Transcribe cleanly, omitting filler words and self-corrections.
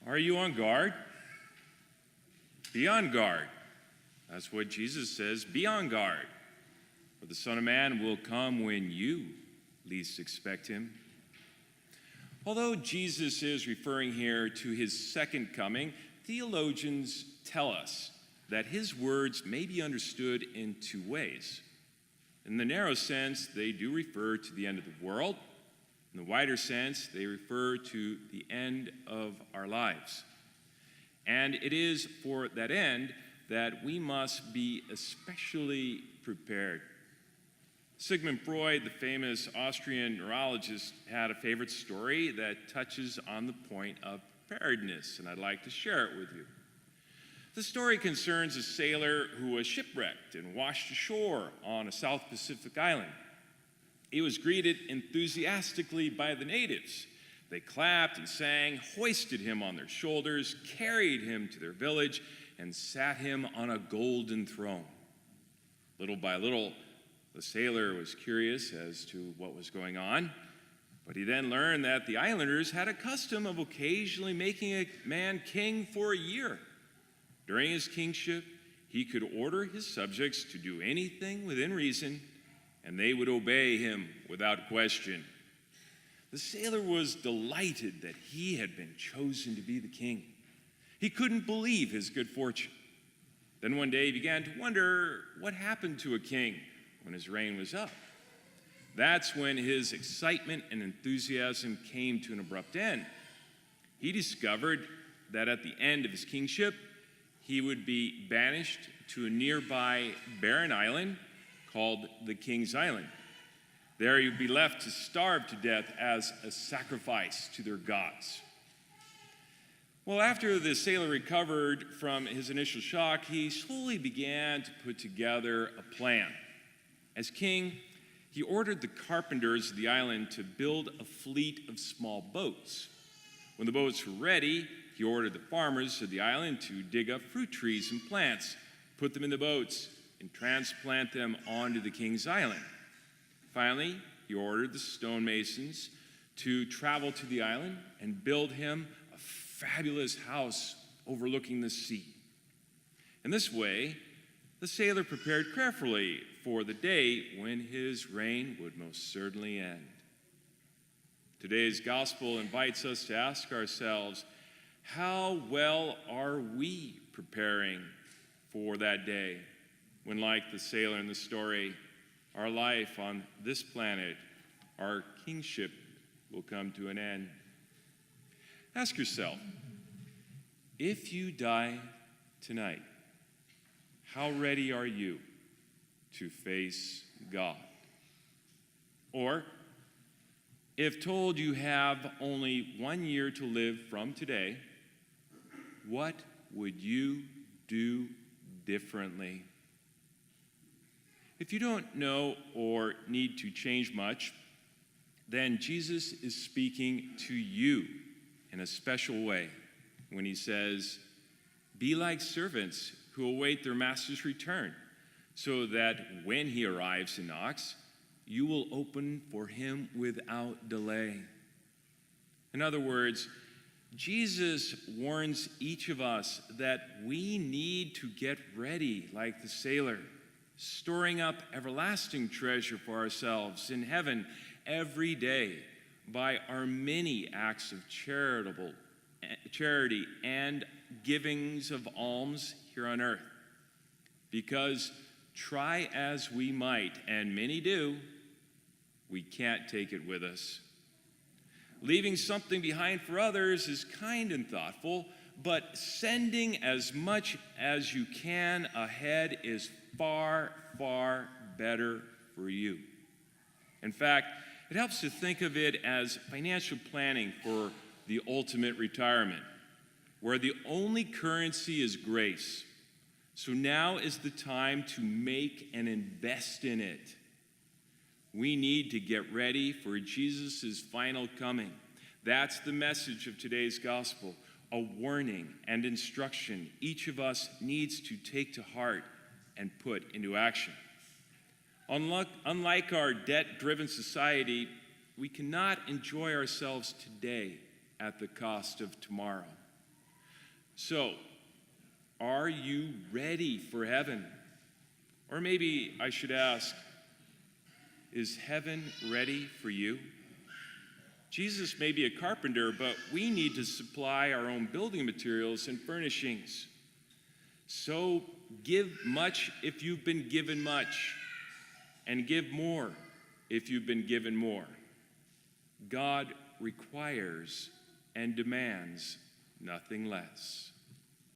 Are you on guard? Be on guard. That's what Jesus says. Be on guard. For the Son of Man will come when you least expect him. Although Jesus is referring here to his second coming, theologians tell us that his words may be understood in two ways. In the narrow sense, they do refer to the end of the world. In the wider sense, they refer to the end of our lives. And it is for that end that we must be especially prepared. Sigmund Freud, the famous Austrian neurologist, had a favorite story that touches on the point of preparedness, and I'd like to share it with you. The story concerns a sailor who was shipwrecked and washed ashore on a South Pacific island. He was greeted enthusiastically by the natives. They clapped and sang, hoisted him on their shoulders, carried him to their village, and sat him on a golden throne. Little by little, the sailor was curious as to what was going on, but he then learned that the islanders had a custom of occasionally making a man king for a year. During his kingship, he could order his subjects to do anything within reason, and they would obey him without question. The sailor was delighted that he had been chosen to be the king. He couldn't believe his good fortune. Then one day he began to wonder what happened to a king when his reign was up. That's when his excitement and enthusiasm came to an abrupt end. He discovered that at the end of his kingship, he would be banished to a nearby barren island called the King's Island. There he would be left to starve to death as a sacrifice to their gods. Well, after the sailor recovered from his initial shock, he slowly began to put together a plan. As king, he ordered the carpenters of the island to build a fleet of small boats. When the boats were ready, he ordered the farmers of the island to dig up fruit trees and plants, put them in the boats, and transplant them onto the King's Island. Finally, he ordered the stonemasons to travel to the island and build him a fabulous house overlooking the sea. In this way, the sailor prepared carefully for the day when his reign would most certainly end. Today's gospel invites us to ask ourselves, how well are we preparing for that day when, like the sailor in the story, our life on this planet, our kingship, will come to an end? Ask yourself, if you die tonight, how ready are you to face God? Or, if told you have only 1 year to live from today, what would you do differently? If you don't know or need to change much, then Jesus is speaking to you in a special way when he says, "Be like servants who await their master's return, so that when he arrives and knocks, you will open for him without delay." In other words, Jesus warns each of us that we need to get ready like the sailor, storing up everlasting treasure for ourselves in heaven every day by our many acts of charity and givings of alms here on earth. Because try as we might, and many do, we can't take it with us. Leaving something behind for others is kind and thoughtful, but sending as much as you can ahead is far, far better for you. In fact, it helps to think of it as financial planning for the ultimate retirement, where the only currency is grace. So now is the time to make and invest in it. We need to get ready for Jesus' final coming. That's the message of today's gospel, a warning and instruction each of us needs to take to heart and put into action. Unlike our debt-driven society, we cannot enjoy ourselves today at the cost of tomorrow. So, are you ready for heaven? Or maybe I should ask, is heaven ready for you? Jesus may be a carpenter, but we need to supply our own building materials and furnishings. So give much if you've been given much, and give more if you've been given more. God requires and demands nothing less.